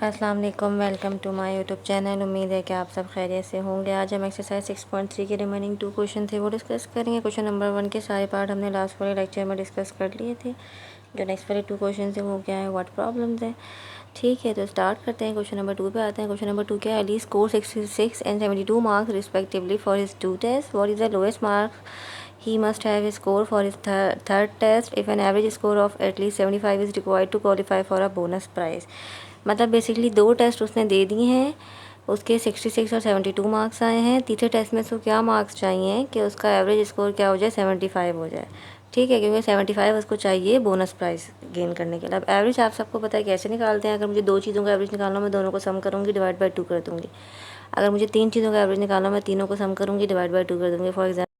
अस्सलाम वालेकुम, welcome to my YouTube channel. उम्मीद है कि आप सब खैरियत से होंगे। आज हम एक्सरसाइज 6.3 के रिमेनिंग 2 क्वेश्चन थे वो डिस्कस करेंगे। क्वेश्चन नंबर 1 के सारे पार्ट हमने लास्ट वाले लेक्चर में डिस्कस कर लिए थे। जो नेक्स्ट वाले 2 क्वेश्चन थे वो क्या है, व्हाट प्रॉब्लम्स है। ठीक है, तो स्टार्ट करते हैं। क्वेश्चन नंबर 2 पे आते हैं। क्वेश्चन नंबर 2 क्या है, Ali score 66 and 72 marks respectively for his 2 test. What is the lowest marks he must have his score for his third test if an average score of at least 75 is required to qualify for a bonus prize। मतलब basically 2 test उसने दे दिए हैं, उसके 66 और 72 marks आए हैं। तीसरे test में उसको क्या मार्क्स चाहिए कि उसका एवरेज स्कोर क्या हो जाए, 75 हो जाए। ठीक है, क्योंकि 75 उसको चाहिए बोनस प्राइस गेन करने के लिए। अब एवरेज आप सबको पता है कैसे निकालते हैं। अगर मुझे 2 चीज़ों का एवरेज निकालना, मैं दोनों को सम करूँगी, डिवाइड बाई 2 कर दूँगी। अगर मुझे 3 चीज़ों का एवरेज निकालना, मैं तीनों को सम करूँगी, डिवाइड बाई 2 कर दूँगी। फॉर एग्जाम्पल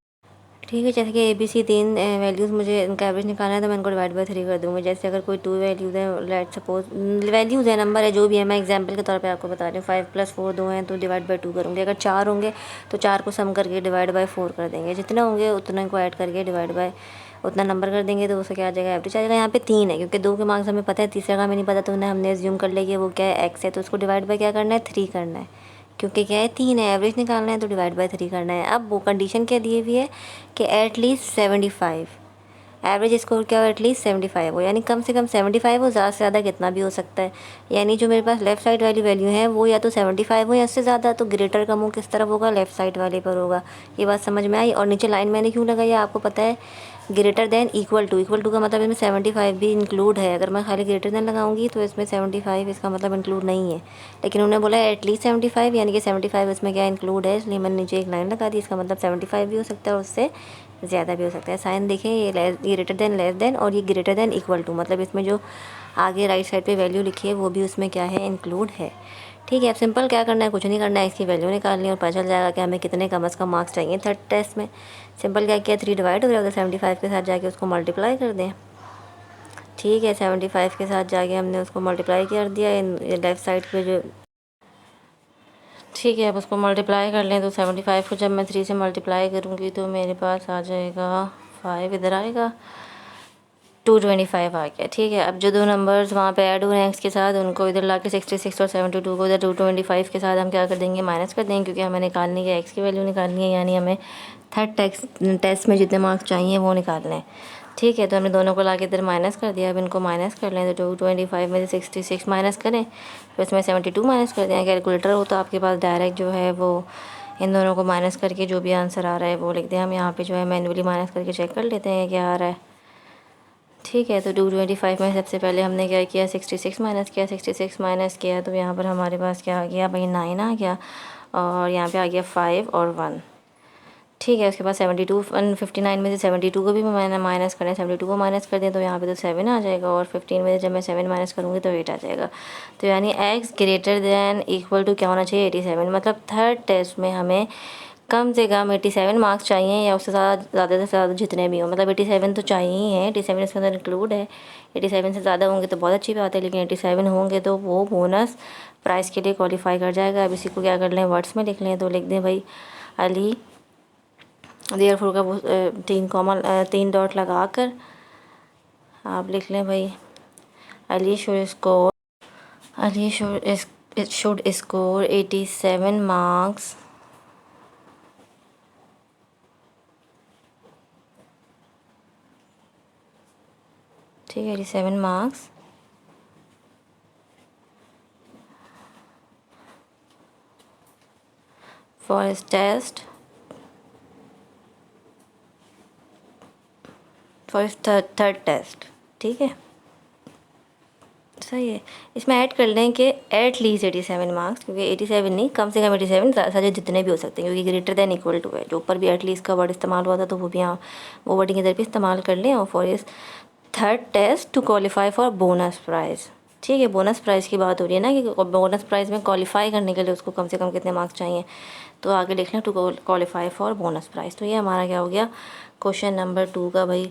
ठीक है, जैसे कि ABC 3 वैल्यूज़ मुझे इनका एवरेज निकालना है, तो मैं इनको डिवाइड बाई 3 कर दूँगी। जैसे अगर कोई 2 वैल्यूज़ है, लेट सपोज वैल्यूज़ है, नंबर है, जो भी है, मैं एग्जांपल के तौर पे आपको बता रही हूँ। 5 + 4 2 हैं, तो डिवाइड बाई 2 करूँगी। अगर 4 होंगे तो 4 को सम करके डिवाइड बाई 4 कर देंगे। जितने होंगे उतना को ऐड करके डिवाइड बाई उतना नंबर कर देंगे, तो उससे क्या आ जाएगा, एवरेज आ जाएगा। यहाँ पे 3 है, क्योंकि 2 के मार्क्स हमें पता है, तीसरे का हमें नहीं पता, तो हमने एज्यूम कर लिया कि वो क्या है, x है, तो उसको डिवाइड बाई क्या करना है, 3 करना है। क्योंकि क्या है, 3 है, एवरेज निकालना है, तो डिवाइड बाई 3 करना है। अब वो कंडीशन क्या दी हुई है कि एटलीस्ट 75 एवरेज स्कोर क्या हो, एटलीस्ट 75 हो, यानी कम से कम 75 हो, ज़्यादा से ज़्यादा कितना भी हो सकता है। यानी जो मेरे पास लेफ़्ट साइड वाली वैल्यू है वो या तो 75 हो या उससे ज़्यादा, तो ग्रेटर का मुँह किस तरफ होगा, लेफ़्ट साइड वाले पर होगा। ये बात समझ में आई। और नीचे लाइन मैंने क्यों लगाई है आपको पता है, ग्रेटर देन इक्वल टू का मतलब इसमें 75 भी इंक्लूड है। अगर मैं खाली ग्रेटर देन लगाऊंगी तो इसमें 75 इसका मतलब इंक्लूड नहीं है, लेकिन उन्होंने बोला एटलीस्ट 75, यानी कि 75 इसमें क्या इंक्लूड है, इसलिए मैंने नीचे एक लाइन लगा दी। इसका मतलब 75 भी हो सकता है और उससे ज़्यादा भी हो सकता है। साइन देखें, ये ग्रेटर देन, लेस देन, और ये ग्रेटर देन इक्वल टू, मतलब इसमें जो आगे राइट साइड पे वैल्यू लिखी है वो भी उसमें क्या है, इंक्लूड है। ठीक है, अब सिंपल क्या करना है, कुछ नहीं करना है, इसकी वैल्यू निकालनी है और पता चल जाएगा कि हमें कितने कम से कम मार्क्स चाहिए थर्ड टेस्ट में। सिंपल क्या किया, 3 डिवाइड हो गया, 75 के साथ जाके उसको मल्टीप्लाई कर दें। ठीक है, 75 के साथ जाके हमने उसको मल्टीप्लाई कर दिया लेफ़्ट साइड पे जो। ठीक है, अब उसको मल्टीप्लाई कर लें, तो 75 को जब मैं 3 से मल्टीप्लाई करूँगी तो मेरे पास आ जाएगा 5, इधर आएगा 225 आ गया। ठीक है, अब जो 2 नंबर्स वहाँ पे ऐड हो रहे हैं एक्स के साथ, उनको इधर ला के 66 और 72 को इधर 225 के साथ हम क्या कर देंगे, माइनस कर देंगे, क्योंकि हमें निकालनी है एक्स की वैल्यू निकालनी है, यानी हमें थर्ड टेस्ट में जितने मार्क्स चाहिए वो निकालने हैं। ठीक है, तो हमने दोनों को ला के इधर माइनस कर दिया। अब इनको माइनस कर लें, तो 225 में से 66 माइनस करें, फिर इसमें 72 माइनस कर दें। कैलकुलेटर हो तो आपके पास डायरेक्ट जो है वो इन दोनों को माइनस करके जो भी आंसर आ रहा है वो लिख दें। हम यहाँ पे जो है मैन्युअली माइनस करके चेक कर लेते हैं क्या आ रहा है। ठीक है, तो 225 में सबसे पहले हमने क्या किया, 66 माइनस किया। 66 माइनस किया तो यहाँ पर हमारे पास क्या आ गया भाई, 9 आ गया, और यहाँ पे आ गया 5 और 1। ठीक है, उसके बाद 72 159 में से 72 को भी मैंने माइनस करें, 72 को माइनस कर दें तो यहाँ पे तो 7 आ जाएगा, और 15 में से जब मैं 7 माइनस करूँगी तो 8 आ जाएगा। तो यानी x greater than equal to क्या होना चाहिए, 87। मतलब थर्ड टेस्ट में हमें कम से कम 87 मार्क्स चाहिए, या उससे ज़्यादा से ज़्यादा जितने भी हों, मतलब 87 तो चाहिए ही हैं। 87 इसके अंदर इंक्लूड है। 87 से ज़्यादा होंगे तो बहुत अच्छी बात है, लेकिन 87 होंगे तो वो बोनस प्राइस के लिए क्वालिफाई कर जाएगा। अब इसी को क्या कर लें, वर्ड्स में लिख लें, तो लिख दें भाई अली, देयरफॉर का 3 डॉट लगा कर आप लिख लें भाई अली शुड स्कोर 87 मार्क्स ठीक है, 87 marks for his test for his third test. ठीक है, सही है। इसमें ऐड कर लें कि एट लीस्ट 87 मार्क्स, क्योंकि 87 नहीं, कम से कम 87, सारे जितने भी हो सकते हैं, क्योंकि ग्रेटर देन इक्वल टू है। जो ऊपर भी एट लीस्ट का वर्ड इस्तेमाल हुआ था तो वो भी यहाँ वो वर्डिंग इधर भी इस्तेमाल कर लें। और फॉर इस third test to qualify for bonus prize. ठीक है, बोनस प्राइज़ की बात हो रही है ना, कि बोनस प्राइज़ में क्वालिफाई करने के लिए उसको कम से कम कितने मार्क्स चाहिए, तो आगे लिख लें to qualify for bonus prize. तो ये हमारा क्या हो गया, क्वेश्चन नंबर 2 का भाई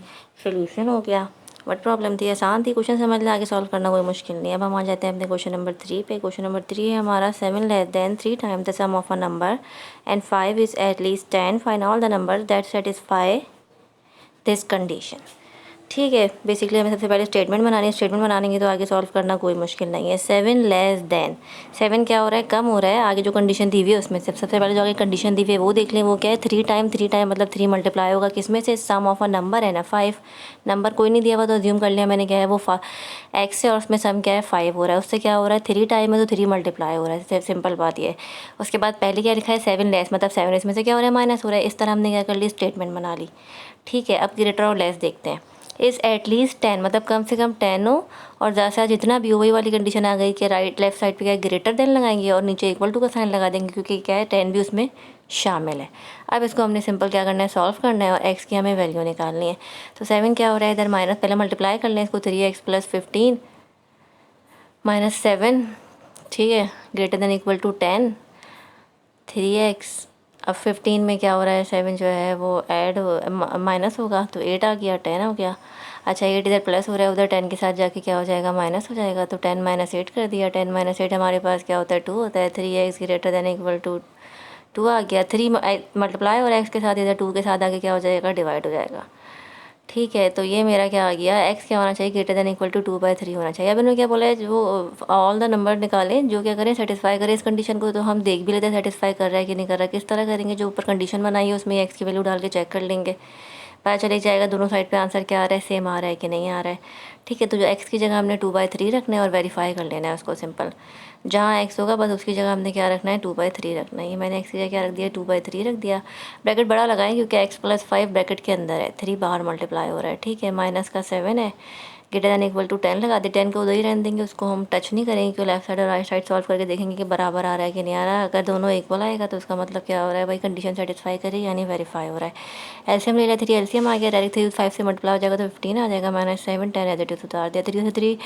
सोल्यूशन हो गया। वट प्रॉब्लम थी, आसान थी, क्वेश्चन समझ लें, आगे सॉल्व करना कोई मुश्किल नहीं है। अब हम आ जाते हैं अपने क्वेश्चन नंबर 3 पे। क्वेश्चन नंबर 3 है हमारा 7 less than 3 time the sum of a number and 5 is at least 10, find all the number that satisfy this condition. ठीक है, बेसिकली हमें सबसे पहले स्टेटमेंट बनानी है। स्टेटमेंट बनाएंगे तो आगे सॉल्व करना कोई मुश्किल नहीं है। 7 लेस देन, 7 क्या हो रहा है, कम हो रहा है। आगे जो कंडीशन दी हुई है उसमें से सबसे पहले जो आगे कंडीशन दी हुई है वो देख लें। वो क्या है, 3 टाइम मतलब 3 मल्टीप्लाई होगा किस में से, सम ऑफ अ नंबर है ना 5। नंबर कोई नहीं दिया हुआ तो अज्यूम कर लिया मैंने क्या है वो एक्स से, और उसमें सम क्या है 5 हो रहा है। उससे क्या हो रहा है, 3 टाइम है तो 3 मल्टीप्लाई हो रहा है। सिंपल बात ये है। उसके बाद पहले क्या लिखा है, 7 लेस, मतलब 7 इसमें से क्या हो रहा है, माइनस हो रहा है। इस तरह हमने क्या कर ली, स्टेटमेंट बना ली। ठीक है, अब ग्रेटर और लेस देखते हैं। इज़ एटलीस्ट 10, मतलब कम से कम 10 हो, और ज़्यादा से ज़्यादा जितना भी हो। वही वाली कंडीशन आ गई कि राइट लेफ्ट साइड पे क्या है, ग्रेटर देन लगाएंगे और नीचे इक्वल टू का साइन लगा देंगे, क्योंकि क्या है 10 भी उसमें शामिल है। अब इसको हमने सिंपल क्या करना है, सॉल्व करना है और एक्स की हमें वैल्यू निकालनी है। तो 7 क्या हो रहा है, इधर माइनस, पहले मल्टीप्लाई कर लें इसको, 3x प्लस 15 माइनस 7, ठीक है, greater than equal to 10, 3x। अब 15 में क्या हो रहा है, 7 जो है वो ऐड माइनस होगा तो 8 आ गया, 10 हो गया। अच्छा 8 इधर प्लस हो रहा है, उधर 10 के साथ जाके क्या हो जाएगा, माइनस हो जाएगा। तो 10 माइनस 8 कर दिया। 10 माइनस 8 हमारे पास क्या होता है, 2 होता है। 3x greater than equal to 2 आ गया। 3 मल्टीप्लाई और x के साथ इधर 2 के साथ आगे क्या हो जाएगा, डिवाइड हो जाएगा। ठीक है, तो ये मेरा क्या आ गया, x क्या होना चाहिए, ग्रेटर देन इक्वल टू 2/3 होना चाहिए। अब इन्होंने क्या बोला है, वो ऑल द नंबर निकालें जो क्या करें, सेटिस्फाई करें इस कंडीशन को। तो हम देख भी लेते हैं सेटिस्फाई कर रहा है कि नहीं कर रहा है। किस तरह करेंगे, जो ऊपर कंडीशन बनाई है उसमें x की वैल्यू डाल के चेक कर लेंगे, पता चले जाएगा दोनों साइड पे आंसर क्या आ रहा है, सेम आ रहा है कि नहीं आ रहा है। ठीक है, तो जो x की जगह हमने 2/3 रखना है और वेरीफाई कर लेना है उसको। सिंपल, जहाँ x होगा बस उसकी जगह हमने क्या रखना है, 2/3 रखना है। ये मैंने x की जगह क्या रख दिया, 2/3 रख दिया। ब्रैकेट बड़ा लगाएं क्योंकि x प्लस 5 ब्रैकेट के अंदर है, 3 बाहर मल्टीप्लाई हो रहा है। ठीक है, माइनस का 7 है, ग्रेटर देन इक्वल टू 10 लगा दे। 10 को उधर ही रहने देंगे, उसको हम टच नहीं करेंगे, क्योंकि लेफ्ट साइड और राइट साइड सॉल्व करके देखेंगे कि बराबर आ रहा है कि नहीं आ रहा है। अगर दोनों इक्वल आएगा तो उसका मतलब क्या हो रहा है भाई, कंडीशन सेटिस्फाई करी यानी वेरीफाई हो रहा है। एलसीएम ले लिया, 3 एलसीएम आ गया, डायरेक्ट 3 5 से मल्टीप्लाई हो जाएगा तो 15 आ जाएगा, माइनस 7 10 एज इट इज उतार दिया। 3 से 3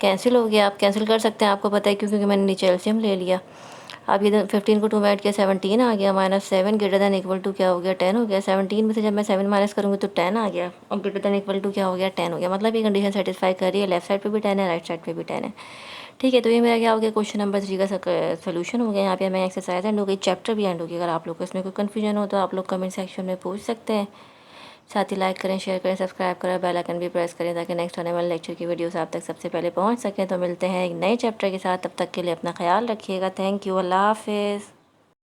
कैंसिल हो गया। आप कैंसिल कर सकते हैं, आपको पता है क्योंकि मैंने नीचे एलसीएम ले लिया। अब ये 15 को 2 में ऐड किया, 17 आ गया, minus 7 greater than equal to क्या हो गया, 10 हो गया। 17 में से जब मैं 7 माइनस करूँगी तो 10 आ गया, और ग्रेटर देन इक्वल टू क्या हो गया, 10 हो गया। मतलब ये कंडीशन सेटिस्फाई कर रही है, लेफ्ट साइड पे भी 10 है, राइट साइड पे भी 10 है। ठीक है, तो ये मेरा क्या हो गया, क्वेश्चन नंबर 3 का सोल्यूशन हो गया। यहाँ पे हमें एक्सरसाइज एंड हो गई, चैप्टर भी एंड हो गया। अगर आप लोग को इसमें कोई कन्फ्यूजन हो तो आप लोग कमेंट सेक्शन में पूछ सकते हैं। साथ ही लाइक करें, शेयर करें, सब्सक्राइब करें, बेल आइकन भी प्रेस करें ताकि नेक्स्ट आने वाले लेक्चर की वीडियोस आप तक सबसे पहले पहुंच सकें। तो मिलते हैं एक नए चैप्टर के साथ, तब तक के लिए अपना ख्याल रखिएगा। थैंक यू, अल्लाह हाफिज़।